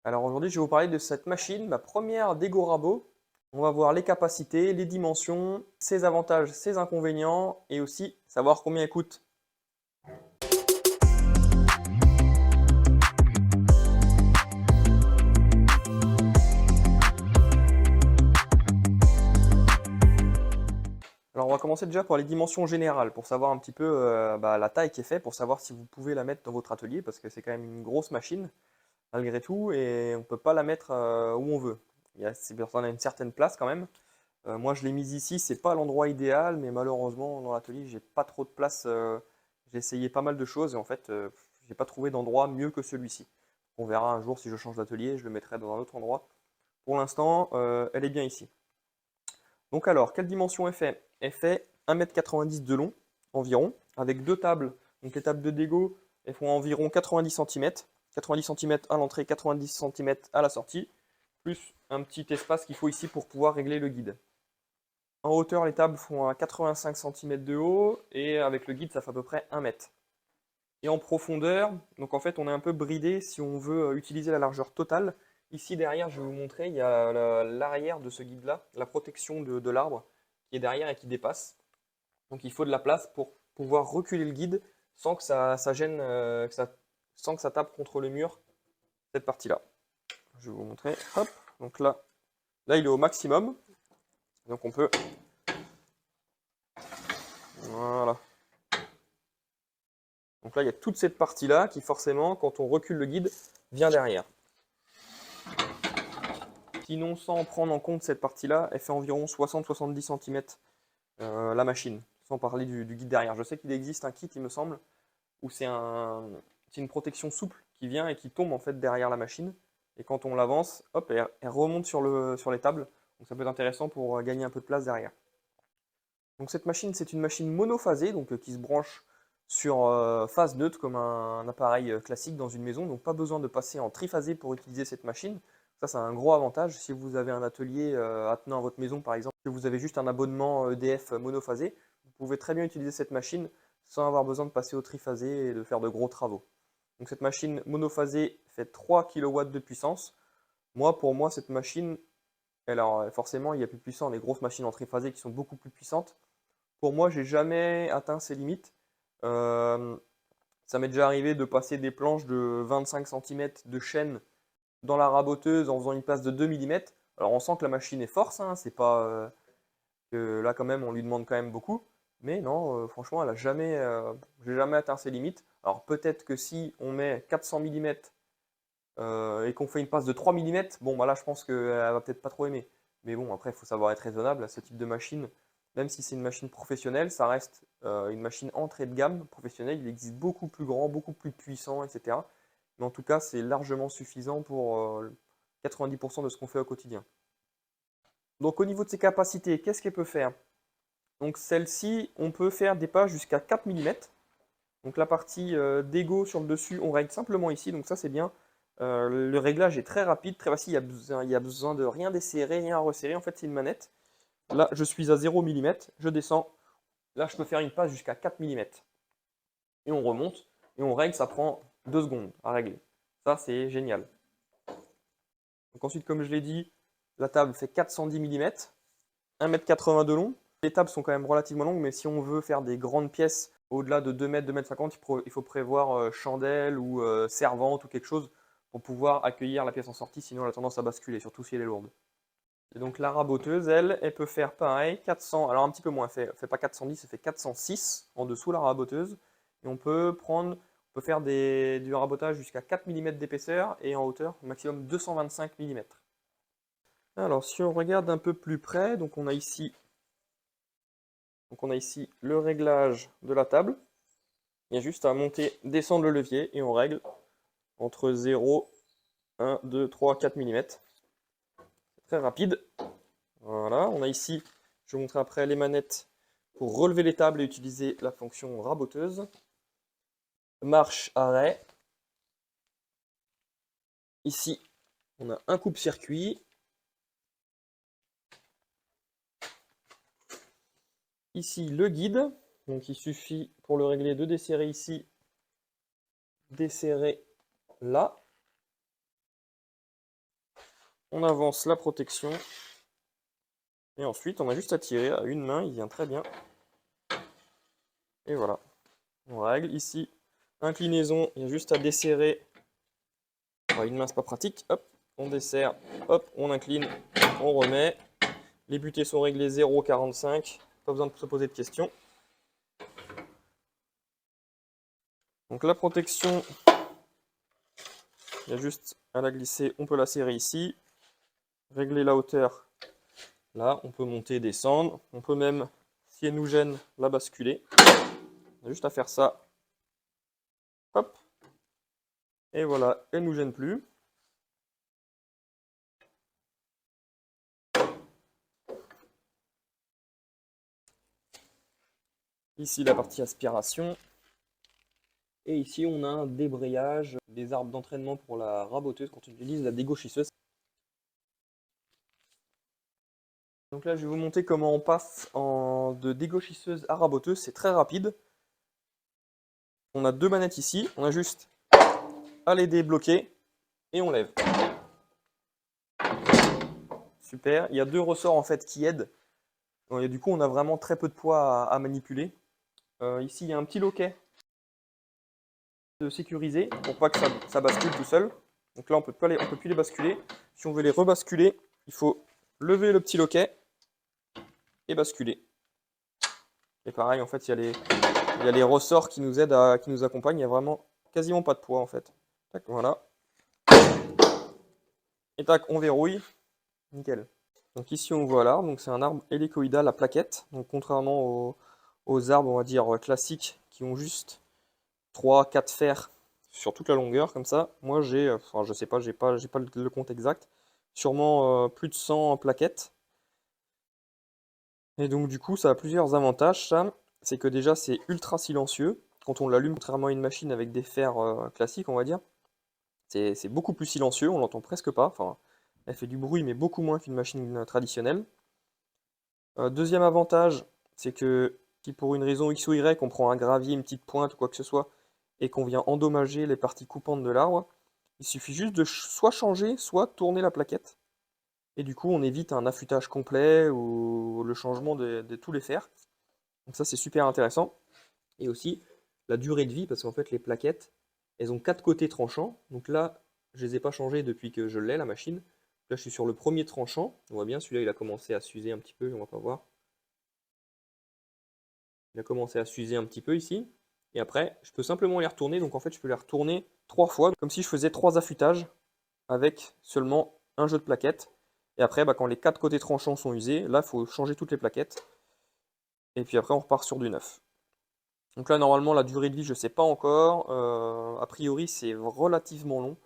Alors aujourd'hui, je vais vous parler de cette machine, ma première Dego Rabo. On va voir les capacités, les dimensions, ses avantages, ses inconvénients et aussi savoir combien elle coûte. Alors on va commencer déjà par les dimensions générales pour savoir un petit peu la taille qui est faite, pour savoir si vous pouvez la mettre dans votre atelier parce que c'est quand même une grosse machine malgré tout et on ne peut pas la mettre où on veut. On a une certaine place quand même. Moi, je l'ai mise ici, c'est pas l'endroit idéal, mais malheureusement, dans l'atelier, j'ai pas trop de place. J'ai essayé pas mal de choses et en fait, j'ai pas trouvé d'endroit mieux que celui-ci. On verra un jour si je change d'atelier, je le mettrai dans un autre endroit. Pour l'instant, elle est bien ici. Donc alors, quelle dimension elle fait? Elle fait 1,90 m de long environ, avec deux tables. Donc les tables de Dego, elles font environ 90 cm. 90 cm à l'entrée, 90 cm à la sortie, plus un petit espace qu'il faut ici pour pouvoir régler le guide. En hauteur, les tables font à 85 cm de haut et avec le guide, ça fait à peu près 1 mètre. Et en profondeur, donc en fait, on est un peu bridé si on veut utiliser la largeur totale. Ici derrière, je vais vous montrer, il y a l'arrière de ce guide-là, la protection de l'arbre qui est derrière et qui dépasse. Donc il faut de la place pour pouvoir reculer le guide sans que ça gêne, sans que ça tape contre le mur, cette partie-là. Je vais vous montrer. Hop, donc là il est au maximum. Donc on peut. Voilà. Donc là, il y a toute cette partie-là qui, forcément, quand on recule le guide, vient derrière. Sinon, sans prendre en compte cette partie-là, elle fait environ 60-70 cm la machine, sans parler du guide derrière. Je sais qu'il existe un kit, il me semble, où c'est une protection souple qui vient et qui tombe en fait derrière la machine. Et quand on l'avance, hop, elle remonte sur les tables. Donc ça peut être intéressant pour gagner un peu de place derrière. Donc cette machine, c'est une machine monophasée, donc qui se branche sur phase neutre comme un appareil classique dans une maison. Donc pas besoin de passer en triphasé pour utiliser cette machine. Ça, c'est un gros avantage. Si vous avez un atelier attenant à votre maison, par exemple, que vous avez juste un abonnement EDF monophasé, vous pouvez très bien utiliser cette machine sans avoir besoin de passer au triphasé et de faire de gros travaux. Donc cette machine monophasée fait 3 kW de puissance. Pour moi, cette machine, alors forcément, il y a plus puissant, les grosses machines en triphasé qui sont beaucoup plus puissantes. Pour moi, j'ai jamais atteint ces limites. Euh, Ça m'est déjà arrivé de passer des planches de 25 cm de chaîne dans la raboteuse en faisant une passe de 2 mm. Alors on sent que la machine est force, hein, c'est pas que là quand même on lui demande quand même beaucoup. Mais non, franchement, j'ai jamais atteint ses limites. Alors peut-être que si on met 400 mm et qu'on fait une passe de 3 mm, bon bah là je pense qu'elle va peut-être pas trop aimer. Mais bon, après il faut savoir être raisonnable. Ce type de machine, même si c'est une machine professionnelle, ça reste une machine entrée de gamme professionnelle. Il existe beaucoup plus grand, beaucoup plus puissant, etc. Mais en tout cas, c'est largement suffisant pour 90% de ce qu'on fait au quotidien. Donc au niveau de ses capacités, qu'est-ce qu'elle peut faire? Donc celle-ci, on peut faire des passes jusqu'à 4 mm. Donc la partie Dego sur le dessus, on règle simplement ici, donc ça c'est bien. Le réglage est très rapide, très facile, il y a besoin de rien desserrer, rien à resserrer, en fait c'est une manette. Là je suis à 0 mm, je descends, là je peux faire une passe jusqu'à 4 mm. Et on remonte, et on règle, ça prend 2 secondes à régler. Ça c'est génial. Donc ensuite, comme je l'ai dit, la table fait 410 mm, 1,80 m de long. Les tables sont quand même relativement longues, mais si on veut faire des grandes pièces au-delà de 2 mètres, 2,50 m, il faut prévoir chandelle ou servante ou quelque chose pour pouvoir accueillir la pièce en sortie, sinon elle a tendance à basculer, surtout si elle est lourde. Et donc la raboteuse, elle peut faire pareil, 400, alors un petit peu moins, elle fait pas 410, elle fait 406 en dessous la raboteuse. Et on peut faire du rabotage jusqu'à 4 mm d'épaisseur et en hauteur, maximum 225 mm. Alors si on regarde un peu plus près, donc on a ici le réglage de la table. Il y a juste à monter, descendre le levier et on règle entre 0, 1, 2, 3, 4 mm. C'est très rapide. Voilà, on a ici, je vais vous montrer après les manettes pour relever les tables et utiliser la fonction raboteuse. Marche, arrêt. Ici, on a un coupe-circuit. Ici, le guide. Donc il suffit pour le régler de desserrer ici, desserrer là. On avance la protection. Et ensuite, on a juste à tirer à une main, il vient très bien. Et voilà. On règle ici. Inclinaison, il y a juste à desserrer. Enfin, une main, c'est pas pratique. Hop, on desserre. Hop, on incline. On remet. Les butées sont réglées 0,45. Pas besoin de se poser de questions. Donc la protection, il y a juste à la glisser. On peut la serrer ici. Régler la hauteur. Là, on peut monter et descendre. On peut même, si elle nous gêne, la basculer. On a juste à faire ça. Hop. Et voilà, elle ne nous gêne plus. Ici, la partie aspiration. Et ici, on a un débrayage des arbres d'entraînement pour la raboteuse quand on utilise la dégauchisseuse. Donc là, je vais vous montrer comment on passe de dégauchisseuse à raboteuse. C'est très rapide. On a deux manettes ici. On a juste à les débloquer et on lève. Super. Il y a deux ressorts en fait qui aident. Et du coup, on a vraiment très peu de poids à manipuler. Ici, il y a un petit loquet de sécuriser pour pas que ça bascule tout seul. Donc là, on peut plus les basculer. Si on veut les rebasculer, il faut lever le petit loquet et basculer. Et pareil, en fait, il y a les ressorts qui nous aident, qui nous accompagnent. Il n'y a vraiment quasiment pas de poids en fait. Tac, voilà. Et tac, on verrouille. Nickel. Donc ici, on voit l'arbre. Donc c'est un arbre hélicoïdal à plaquettes. Donc contrairement aux arbres, on va dire classiques, qui ont juste 3-4 fers sur toute la longueur comme ça. Moi, enfin, je sais pas, j'ai pas le compte exact. Sûrement plus de 100 plaquettes. Et donc du coup, ça a plusieurs avantages, ça. C'est que déjà, c'est ultra silencieux. Quand on l'allume, contrairement à une machine avec des fers classiques, on va dire, c'est beaucoup plus silencieux, on l'entend presque pas. Enfin, elle fait du bruit, mais beaucoup moins qu'une machine traditionnelle. Deuxième avantage, c'est que si pour une raison X ou Y, on prend un gravier, une petite pointe ou quoi que ce soit, et qu'on vient endommager les parties coupantes de l'arbre, il suffit juste de soit changer, soit tourner la plaquette. Et du coup, on évite un affûtage complet ou le changement de tous les fers. Donc ça, c'est super intéressant. Et aussi, la durée de vie, parce qu'en fait, les plaquettes, elles ont 4 côtés tranchants. Donc là, je ne les ai pas changés depuis que je l'ai, la machine. Là, je suis sur le premier tranchant. On voit bien, celui-là, il a commencé à s'user un petit peu, on va pas voir. Il a commencé à s'user un petit peu ici. Et après, je peux simplement les retourner. Donc en fait, je peux les retourner 3 fois, comme si je faisais 3 affûtages avec seulement un jeu de plaquettes. Et après, quand les 4 côtés tranchants sont usés, là, il faut changer toutes les plaquettes. Et puis après, on repart sur du neuf. Donc là, normalement, la durée de vie, je ne sais pas encore. A priori, c'est relativement long.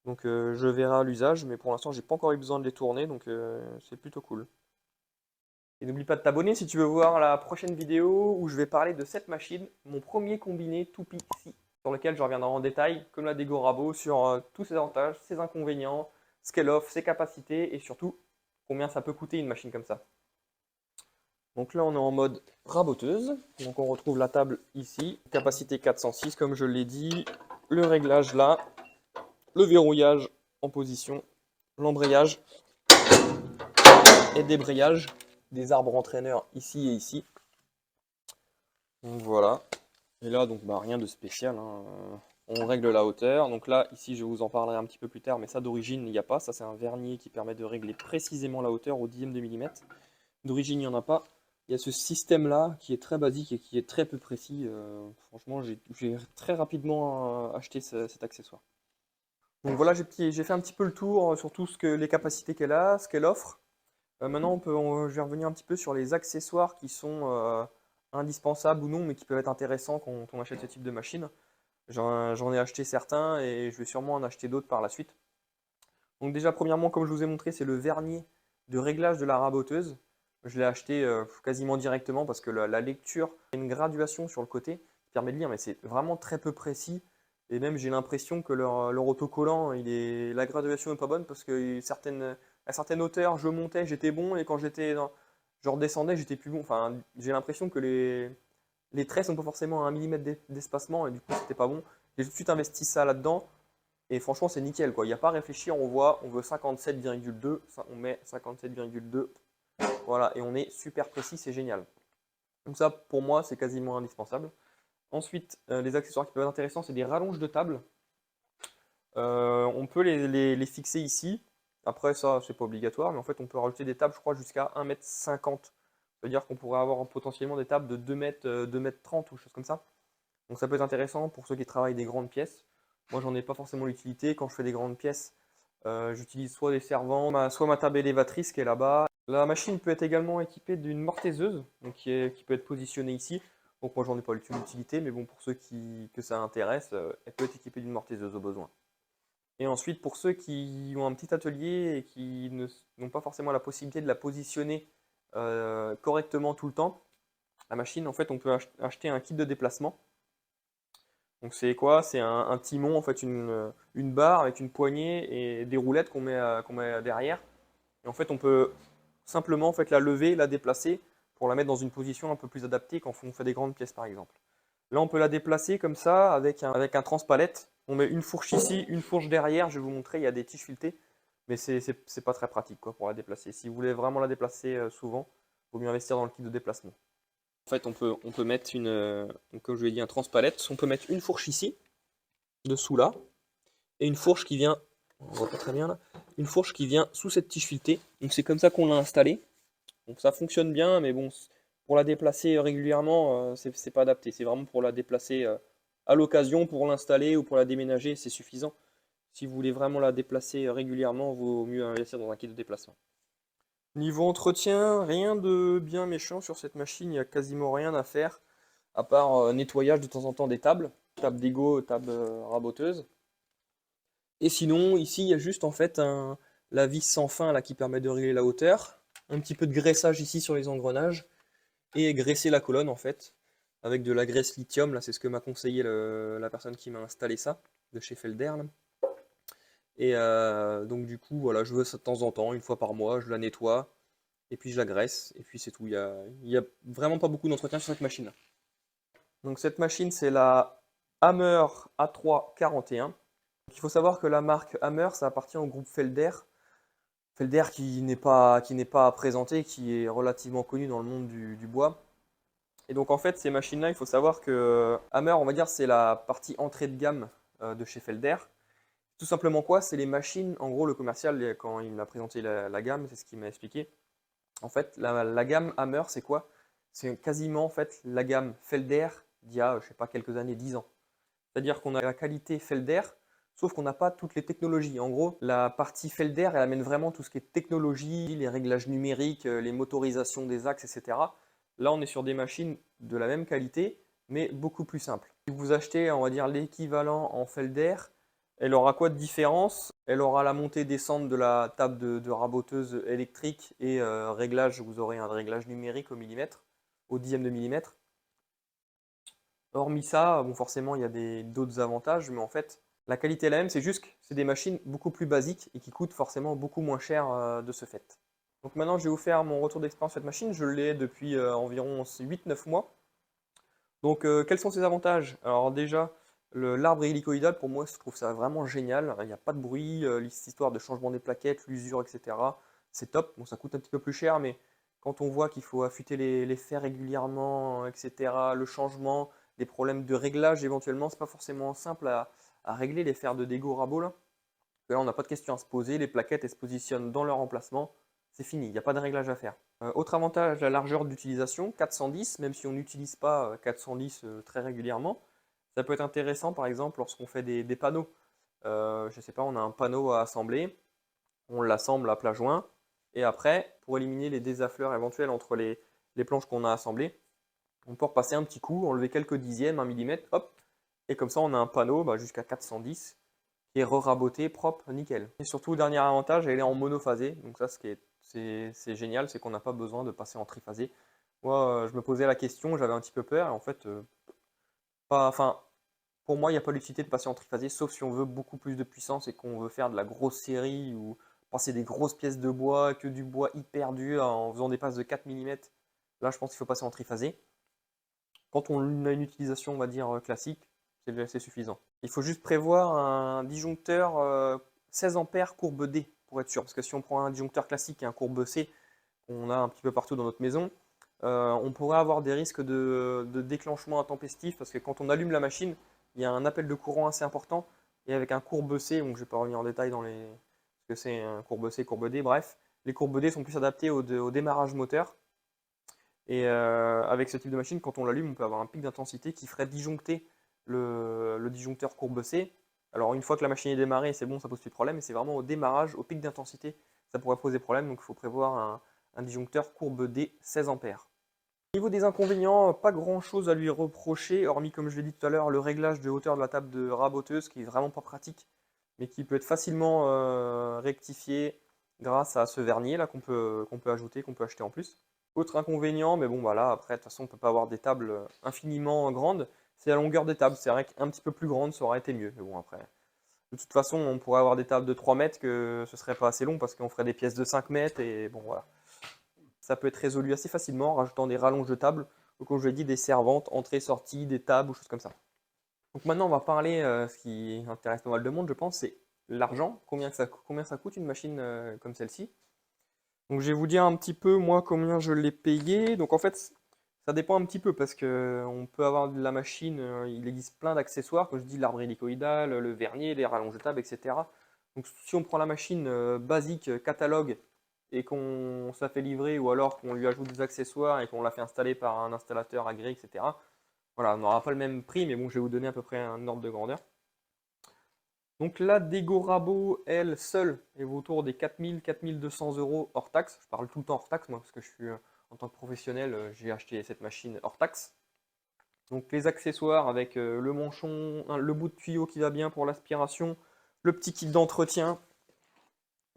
Donc je verrai à l'usage, mais pour l'instant, j'ai pas encore eu besoin de les tourner, donc c'est plutôt cool. Et n'oublie pas de t'abonner si tu veux voir la prochaine vidéo où je vais parler de cette machine, mon premier combiné 2PC, sur lequel je reviendrai en détail, comme la Dego Rabo, sur tous ses avantages, ses inconvénients, ce qu'elle offre, ses capacités et surtout combien ça peut coûter une machine comme ça. Donc là, on est en mode raboteuse. Donc on retrouve la table ici, capacité 406 comme je l'ai dit, le réglage là, le verrouillage en position, l'embrayage et débrayage des arbres entraîneurs ici et ici. Donc voilà. Et là, donc rien de spécial, hein. On règle la hauteur. Donc là, ici, je vous en parlerai un petit peu plus tard, mais ça d'origine, il n'y a pas. Ça, c'est un vernier qui permet de régler précisément la hauteur au dixième de millimètre. D'origine, il n'y en a pas. Il y a ce système-là qui est très basique et qui est très peu précis. Franchement, j'ai très rapidement acheté cet accessoire. Donc voilà, j'ai fait un petit peu le tour sur tout les capacités qu'elle a, ce qu'elle offre. Maintenant, je vais revenir un petit peu sur les accessoires qui sont indispensables ou non, mais qui peuvent être intéressants quand on achète ce type de machine. J'en ai acheté certains et je vais sûrement en acheter d'autres par la suite. Donc déjà, premièrement, comme je vous ai montré, c'est le vernier de réglage de la raboteuse. Je l'ai acheté quasiment directement parce que la lecture, il y a une graduation sur le côté qui permet de lire, mais c'est vraiment très peu précis. Et même, j'ai l'impression que leur autocollant, la graduation n'est pas bonne parce que à certaines hauteurs, je montais, j'étais bon, et quand je redescendais, j'étais plus bon. Enfin, j'ai l'impression que les traits sont pas forcément à 1 millimètre d'espacement et du coup, c'était pas bon. J'ai tout de suite investi ça là-dedans. Et franchement, c'est nickel, quoi. Il n'y a pas à réfléchir, on voit, on veut 57,2, on met 57,2, voilà, et on est super précis, c'est génial. Donc ça, pour moi, c'est quasiment indispensable. Ensuite, les accessoires qui peuvent être intéressants, c'est des rallonges de table. On peut les fixer ici. Après, ça, c'est pas obligatoire, mais en fait, on peut rajouter des tables, je crois, jusqu'à 1,50 m. C'est-à-dire qu'on pourrait avoir potentiellement des tables de 2 mètres, 2,30 m ou choses comme ça. Donc ça peut être intéressant pour ceux qui travaillent des grandes pièces. Moi, j'en ai pas forcément l'utilité. Quand je fais des grandes pièces, j'utilise soit des servants, soit ma table élévatrice qui est là-bas. La machine peut être également équipée d'une mortaiseuse, donc qui peut être positionnée ici. Donc moi, j'en ai pas l'utilité, mais bon, pour ceux que ça intéresse, elle peut être équipée d'une mortaiseuse au besoin. Et ensuite, pour ceux qui ont un petit atelier et qui n'ont pas forcément la possibilité de la positionner correctement tout le temps, la machine, en fait, on peut acheter un kit de déplacement. Donc c'est quoi? C'est un timon, en fait, une barre avec une poignée et des roulettes qu'on met derrière. Et en fait, on peut simplement en fait, la lever, la déplacer pour la mettre dans une position un peu plus adaptée quand on fait des grandes pièces, par exemple. Là, on peut la déplacer comme ça avec un transpalette. On met une fourche ici, une fourche derrière. Je vais vous montrer, il y a des tiges filetées, mais c'est pas très pratique quoi, pour la déplacer. Si vous voulez vraiment la déplacer souvent, il vaut mieux investir dans le kit de déplacement. En fait, on peut mettre donc, comme je vous l'ai dit, un transpalette. On peut mettre une fourche ici, dessous là, et une fourche qui vient, on voit pas très bien là, une fourche qui vient sous cette tige filetée. Donc c'est comme ça qu'on l'a installé. Donc ça fonctionne bien, mais bon, pour la déplacer régulièrement, c'est pas adapté. C'est vraiment pour la déplacer à l'occasion, pour l'installer ou pour la déménager, c'est suffisant. Si vous voulez vraiment la déplacer régulièrement, il vaut mieux investir dans un kit de déplacement. Niveau entretien, rien de bien méchant sur cette machine, il n'y a quasiment rien à faire, à part nettoyage de temps en temps des tables, table d'égo, table raboteuse. Et sinon, ici, il y a juste en fait la vis sans fin là, qui permet de régler la hauteur, un petit peu de graissage ici sur les engrenages, et graisser la colonne en fait, avec de la graisse lithium, là c'est ce que m'a conseillé la personne qui m'a installé ça, de chez Felder. Là. Et donc du coup, voilà, je veux ça de temps en temps, une fois par mois, je la nettoie, et puis je la graisse, et puis c'est tout. Il y a vraiment pas beaucoup d'entretien sur cette machine-là. Donc cette machine, c'est la Hammer A341. Il faut savoir que la marque Hammer, ça appartient au groupe Felder. Felder qui n'est pas présenté, qui est relativement connu dans le monde du bois. Et donc en fait, ces machines-là, il faut savoir que Hammer, on va dire, c'est la partie entrée de gamme de chez Felder. Tout simplement quoi? C'est les machines, en gros, le commercial, quand il m'a présenté la gamme, c'est ce qu'il m'a expliqué. En fait, la gamme Hammer, c'est quoi? C'est quasiment en fait la gamme Felder d'il y a, je sais pas, quelques années, 10 ans. C'est-à-dire qu'on a la qualité Felder, sauf qu'on n'a pas toutes les technologies. En gros, la partie Felder, elle amène vraiment tout ce qui est technologie, les réglages numériques, les motorisations des axes, etc. Là, on est sur des machines de la même qualité, mais beaucoup plus simples. Si vous achetez, on va dire, l'équivalent en Felder, elle aura quoi de différence? Elle aura la montée-descente de la table de raboteuse électrique et réglage, vous aurez un réglage numérique au millimètre, au dixième de millimètre. Hormis ça, bon, forcément, il y a d'autres avantages, mais en fait, la qualité est la même, c'est juste que c'est des machines beaucoup plus basiques et qui coûtent forcément beaucoup moins cher de ce fait. Donc maintenant, je vais vous faire mon retour d'expérience sur cette machine. Je l'ai depuis environ 8-9 mois. Donc, quels sont ses avantages? Alors déjà, l'arbre hélicoïdal, pour moi, je trouve ça vraiment génial. Il n'y a pas de bruit, l'histoire de changement des plaquettes, l'usure, etc. C'est top. Bon, ça coûte un petit peu plus cher, mais quand on voit qu'il faut affûter les fers régulièrement, etc., le changement, les problèmes de réglage éventuellement, c'est pas forcément simple à régler les fers de dégo rabot là. Là, on n'a pas de question à se poser, les plaquettes elles se positionnent dans leur emplacement, c'est fini, il n'y a pas de réglage à faire. Autre avantage, la largeur d'utilisation, 410, même si on n'utilise pas 410 très régulièrement, ça peut être intéressant par exemple lorsqu'on fait des panneaux. Je ne sais pas, on a un panneau à assembler, on l'assemble à plat joint, et après, pour éliminer les désaffleurs éventuels entre les planches qu'on a assemblées, on peut repasser un petit coup, enlever quelques dixièmes, 1 millimètre, hop, et comme ça on a un panneau jusqu'à 410 qui est re-raboté, propre, nickel. Et surtout, dernier avantage, elle est en monophasé, donc ça c'est génial, c'est qu'on n'a pas besoin de passer en triphasé. Moi, je me posais la question, j'avais un petit peu peur, et en fait, enfin, pour moi, il n'y a pas l'utilité de passer en triphasé, sauf si on veut beaucoup plus de puissance et qu'on veut faire de la grosse série ou passer des grosses pièces de bois, que du bois hyper dur en faisant des passes de 4 mm. Là, je pense qu'il faut passer en triphasé. Quand on a une utilisation, on va dire, classique, c'est suffisant. Il faut juste prévoir un disjoncteur 16 ampères courbe D pour être sûr. Parce que si on prend un disjoncteur classique et un courbe C, qu'on a un petit peu partout dans notre maison, on pourrait avoir des risques de déclenchement intempestif parce que quand on allume la machine, il y a un appel de courant assez important et avec un courbe C, donc je ne vais pas revenir en détail dans les ce que c'est un courbe C, courbe D, bref, les courbes D sont plus adaptées au démarrage moteur et avec ce type de machine, quand on l'allume, on peut avoir un pic d'intensité qui ferait disjoncter le disjoncteur courbe C. Alors une fois que la machine est démarrée, c'est bon, ça pose plus de problème, mais c'est vraiment au démarrage, au pic d'intensité, ça pourrait poser problème, donc il faut prévoir un disjoncteur courbe D 16 ampères. Au niveau des inconvénients, pas grand chose à lui reprocher, hormis comme je l'ai dit tout à l'heure, le réglage de hauteur de la table de raboteuse qui est vraiment pas pratique, mais qui peut être facilement rectifié grâce à ce vernier là qu'on peut ajouter, qu'on peut acheter en plus. Autre inconvénient, mais bon voilà, après de toute façon on ne peut pas avoir des tables infiniment grandes, c'est la longueur des tables, c'est vrai qu'un petit peu plus grande ça aurait été mieux, mais bon après. De toute façon, on pourrait avoir des tables de 3 mètres que ce serait pas assez long parce qu'on ferait des pièces de 5 mètres et bon voilà. Ça peut être résolu assez facilement en rajoutant des rallonges de table ou comme je l'ai dit, des servantes, entrée-sortie, des tables ou choses comme ça. Donc maintenant, on va parler, ce qui intéresse pas mal de monde, je pense, c'est l'argent. Combien ça coûte une machine comme celle-ci. Donc je vais vous dire un petit peu, moi, combien je l'ai payé. Donc en fait, ça dépend un petit peu parce que on peut avoir de la machine, il existe plein d'accessoires, comme je dis, l'arbre hélicoïdal, le vernier, les rallonges de table, etc. Donc si on prend la machine basique, catalogue, et qu'on ça fait livrer, ou alors qu'on lui ajoute des accessoires et qu'on la fait installer par un installateur agréé, etc. Voilà, on n'aura pas le même prix, mais bon, je vais vous donner à peu près un ordre de grandeur. Donc la Dego Rabo, elle, seule, est autour des 4000, 4200 euros hors taxe. Je parle tout le temps hors taxe, moi, parce que je suis, en tant que professionnel, j'ai acheté cette machine hors taxe. Donc les accessoires avec le manchon, le bout de tuyau qui va bien pour l'aspiration, le petit kit d'entretien,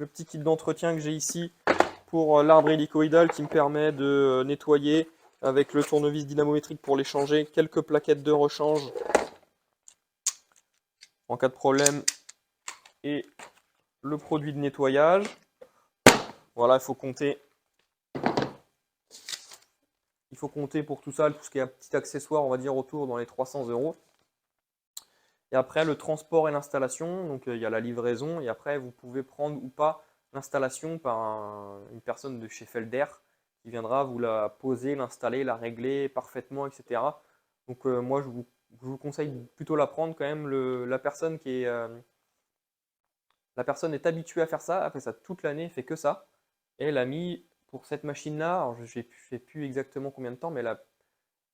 que j'ai ici pour l'arbre hélicoïdal qui me permet de nettoyer avec le tournevis dynamométrique pour les changer, quelques plaquettes de rechange en cas de problème et le produit de nettoyage. Voilà, il faut compter pour tout ça, tout ce qui est un petit accessoire, on va dire autour dans les 300 euros. Et après, le transport et l'installation, donc il y a la livraison, et après, vous pouvez prendre ou pas l'installation par une personne de chez Felder qui viendra vous la poser, l'installer, la régler parfaitement, etc. Donc moi, je vous conseille plutôt la prendre quand même. La personne est habituée à faire ça, après ça toute l'année, fait que ça. Et elle a mis, pour cette machine-là, alors je ne sais plus exactement combien de temps, mais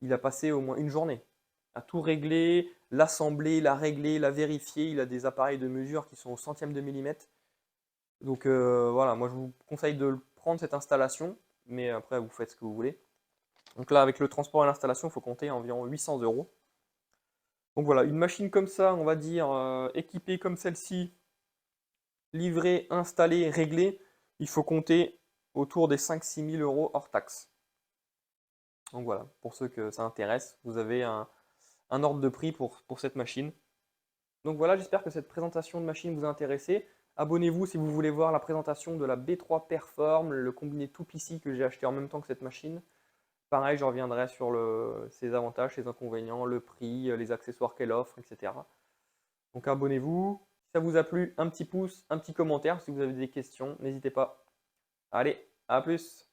il a passé au moins une journée à tout régler, l'assembler, la régler, la vérifier. Il a des appareils de mesure qui sont au centième de millimètre. Donc voilà, moi je vous conseille de prendre cette installation, mais après vous faites ce que vous voulez. Donc là, avec le transport et l'installation, il faut compter environ 800 euros. Donc voilà, une machine comme ça, on va dire, équipée comme celle-ci, livrée, installée, réglée, il faut compter autour des 5-6 000 euros hors taxe. Donc voilà, pour ceux que ça intéresse, vous avez un ordre de prix pour cette machine. Donc voilà, j'espère que cette présentation de machine vous a intéressé. Abonnez-vous si vous voulez voir la présentation de la B3 Perform, le combiné tout PC que j'ai acheté en même temps que cette machine. Pareil, je reviendrai sur ses avantages, ses inconvénients, le prix, les accessoires qu'elle offre, etc. Donc abonnez-vous. Si ça vous a plu, un petit pouce, un petit commentaire. Si vous avez des questions, n'hésitez pas. Allez, à plus!